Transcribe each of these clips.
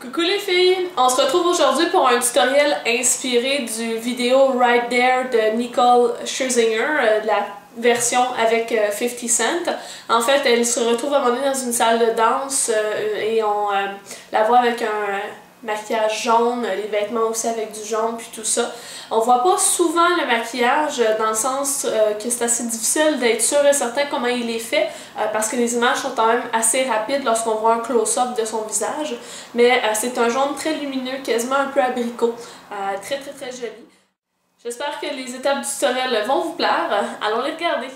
Coucou les filles! On se retrouve aujourd'hui pour un tutoriel inspiré du vidéo Right There de Nicole Scherzinger, de la version avec 50 Cent. En fait, elle se retrouve à un moment donné dans une salle de danse et on la voit avec un maquillage jaune, les vêtements aussi avec du jaune puis tout ça. On voit pas souvent le maquillage dans le sens que c'est assez difficile d'être sûr et certain comment il est fait parce que les images sont quand même assez rapides lorsqu'on voit un close-up de son visage. Mais c'est un jaune très lumineux, quasiment un peu abricot. Très joli. J'espère que les étapes du tutoriel vont vous plaire. Allons les regarder!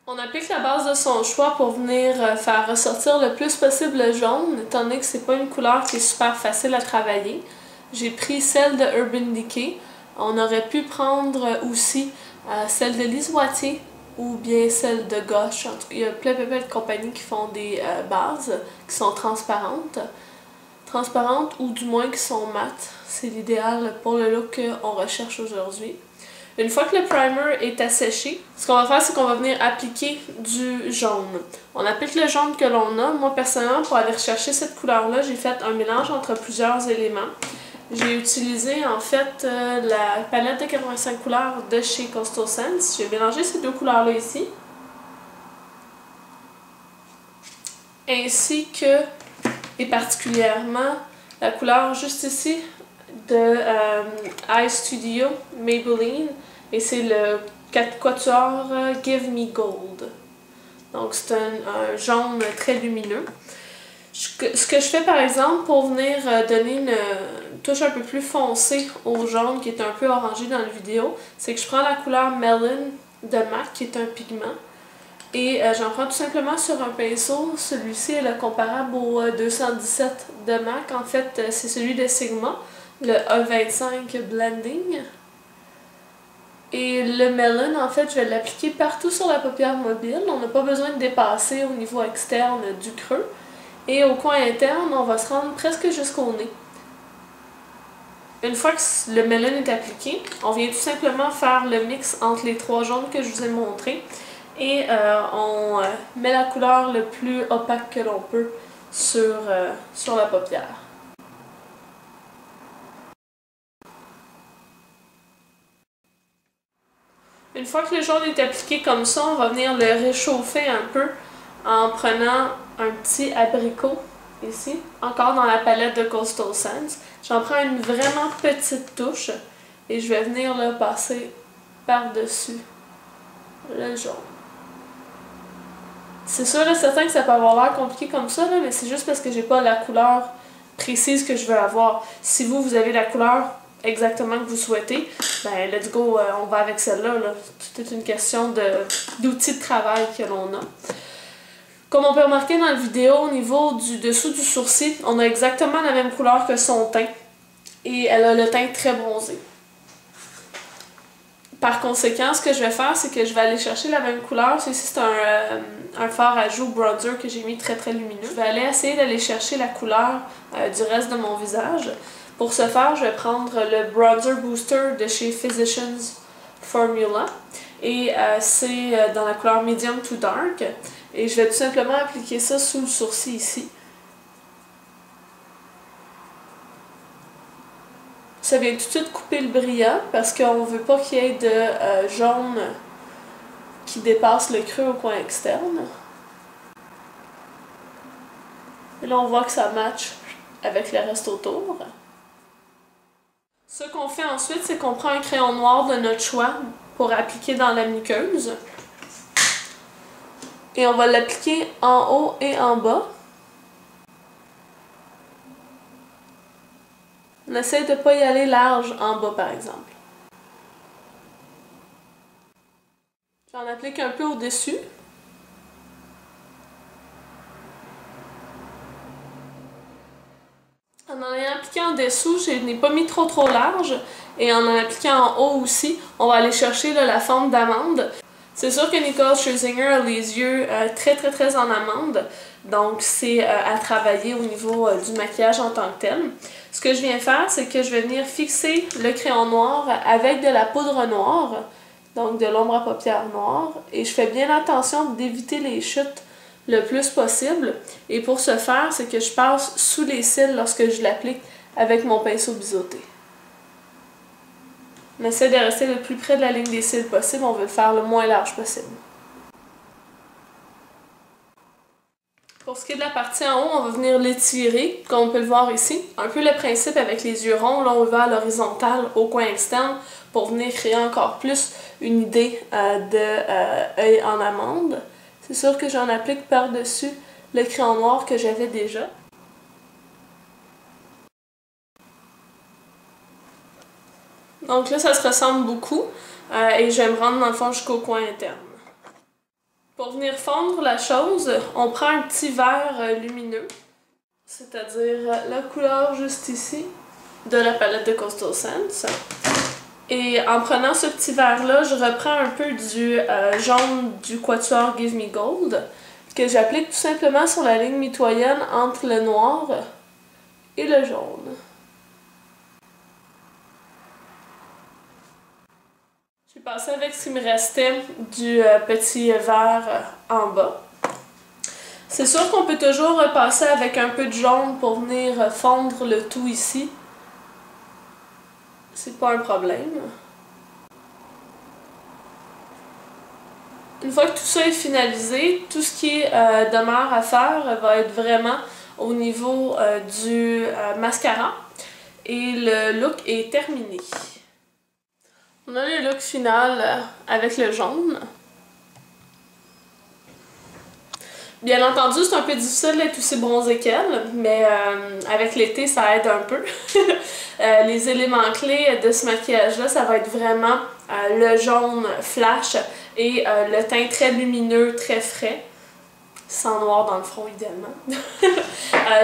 On applique la base de son choix pour venir faire ressortir le plus possible le jaune, étant donné que c'est pas une couleur qui est super facile à travailler. J'ai pris celle de Urban Decay. On aurait pu prendre aussi celle de Lise Wattier ou bien celle de Gosh. En tout cas, il y a plein de compagnies qui font des bases qui sont transparentes. Transparentes ou du moins qui sont mates. C'est l'idéal pour le look qu'on recherche aujourd'hui. Une fois que le primer est asséché, ce qu'on va faire, c'est qu'on va venir appliquer du jaune. On applique le jaune que l'on a. Moi, personnellement, pour aller rechercher cette couleur-là, j'ai fait un mélange entre plusieurs éléments. J'ai utilisé, en fait, la palette de 85 couleurs de chez Coastal Scents. J'ai mélangé ces deux couleurs-là ici. Ainsi que, et particulièrement, la couleur juste ici, de Eye Studio Maybelline et c'est le quatuor Give Me Gold. Donc c'est un jaune très lumineux. Ce que je fais par exemple pour venir donner une touche un peu plus foncée au jaune qui est un peu orangé dans la vidéo, c'est que je prends la couleur Melon de MAC qui est un pigment et j'en prends tout simplement sur un pinceau. Celui-ci est le comparable au 217 de MAC. En fait, c'est celui de Sigma, le E25 Blending. Et le Melon, en fait, je vais l'appliquer partout sur la paupière mobile. On n'a pas besoin de dépasser au niveau externe du creux. Et au coin interne, on va se rendre presque jusqu'au nez. Une fois que le Melon est appliqué, on vient tout simplement faire le mix entre les trois jaunes que je vous ai montrés. Et on met la couleur le plus opaque que l'on peut sur la paupière. Une fois que le jaune est appliqué comme ça, on va venir le réchauffer un peu en prenant un petit abricot ici, encore dans la palette de Coastal Scents. J'en prends une vraiment petite touche et je vais venir le passer par-dessus le jaune. C'est sûr et certain que ça peut avoir l'air compliqué comme ça, là, mais c'est juste parce que j'ai pas la couleur précise que je veux avoir. Si vous avez la couleur exactement que vous souhaitez, ben let's go, on va avec celle-là. Tout est une question d'outils de travail que l'on a. Comme on peut remarquer dans la vidéo, au niveau du dessous du sourcil, on a exactement la même couleur que son teint. Et elle a le teint très bronzé. Par conséquent, ce que je vais faire, c'est que je vais aller chercher la même couleur. Ici, c'est un fard à joues bronzer que j'ai mis très lumineux. Je vais aller essayer d'aller chercher la couleur du reste de mon visage. Pour ce faire, je vais prendre le Bronzer Booster de chez Physicians Formula. Et c'est dans la couleur Medium to Dark. Et je vais tout simplement appliquer ça sous le sourcil ici. Ça vient tout de suite couper le brillant parce qu'on ne veut pas qu'il y ait de jaune qui dépasse le creux au coin externe. Et là, on voit que ça match avec le reste autour. Ce qu'on fait ensuite, c'est qu'on prend un crayon noir de notre choix pour appliquer dans la muqueuse. Et on va l'appliquer en haut et en bas. On essaie de ne pas y aller large en bas, par exemple. J'en applique un peu au-dessus. En ayant appliqué en dessous, je n'ai pas mis trop large. Et en appliquant en haut aussi, on va aller chercher là, la forme d'amande. C'est sûr que Nicole Scherzinger a les yeux très en amande, donc c'est à travailler au niveau du maquillage en tant que tel. Ce que je viens faire, c'est que je vais venir fixer le crayon noir avec de la poudre noire, donc de l'ombre à paupières noire, et je fais bien attention d'éviter les chutes le plus possible. Et pour ce faire, c'est que je passe sous les cils lorsque je l'applique avec mon pinceau biseauté. On essaie de rester le plus près de la ligne des cils possible, on veut le faire le moins large possible. Pour ce qui est de la partie en haut, on va venir l'étirer, comme on peut le voir ici. Un peu le principe avec les yeux ronds, là on va à l'horizontale au coin externe pour venir créer encore plus une idée de œil en amande. C'est sûr que j'en applique par-dessus le crayon noir que j'avais déjà. Donc là, ça se ressemble beaucoup et je vais me rendre dans le fond jusqu'au coin interne. Pour venir fondre la chose, on prend un petit verre lumineux, c'est-à-dire la couleur juste ici de la palette de Coastal Scents. Et en prenant ce petit verre-là, je reprends un peu du jaune du Quatuor Give Me Gold que j'applique tout simplement sur la ligne mitoyenne entre le noir et le jaune. J'ai passé avec ce qui me restait du petit verre en bas. C'est sûr qu'on peut toujours repasser avec un peu de jaune pour venir fondre le tout ici. C'est pas un problème. Une fois que tout ça est finalisé, tout ce qui demeure à faire va être vraiment au niveau du mascara. Et le look est terminé. On a le look final avec le jaune. Bien entendu, c'est un peu difficile d'être aussi bronzé qu'elle, mais avec l'été, ça aide un peu. Les éléments clés de ce maquillage-là, ça va être vraiment le jaune flash et le teint très lumineux, très frais. Sans noir dans le front, idéalement.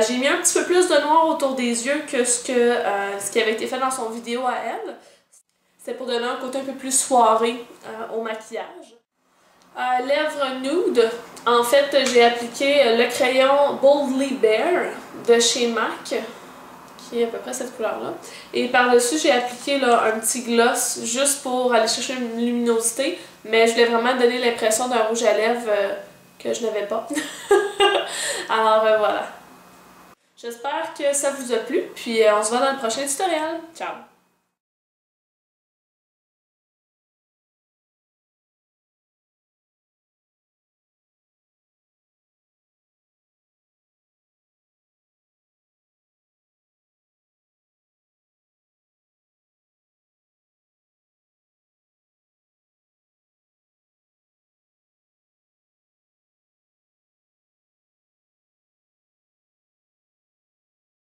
J'ai mis un petit peu plus de noir autour des yeux que ce qui avait été fait dans son vidéo à elle. C'est pour donner un côté un peu plus soirée au maquillage. Lèvres nude, en fait j'ai appliqué le crayon Boldly Bare de chez MAC, qui est à peu près cette couleur-là. Et par-dessus j'ai appliqué là, un petit gloss juste pour aller chercher une luminosité, mais je voulais vraiment donner l'impression d'un rouge à lèvres que je n'avais pas. Alors voilà. J'espère que ça vous a plu, puis on se voit dans le prochain tutoriel. Ciao!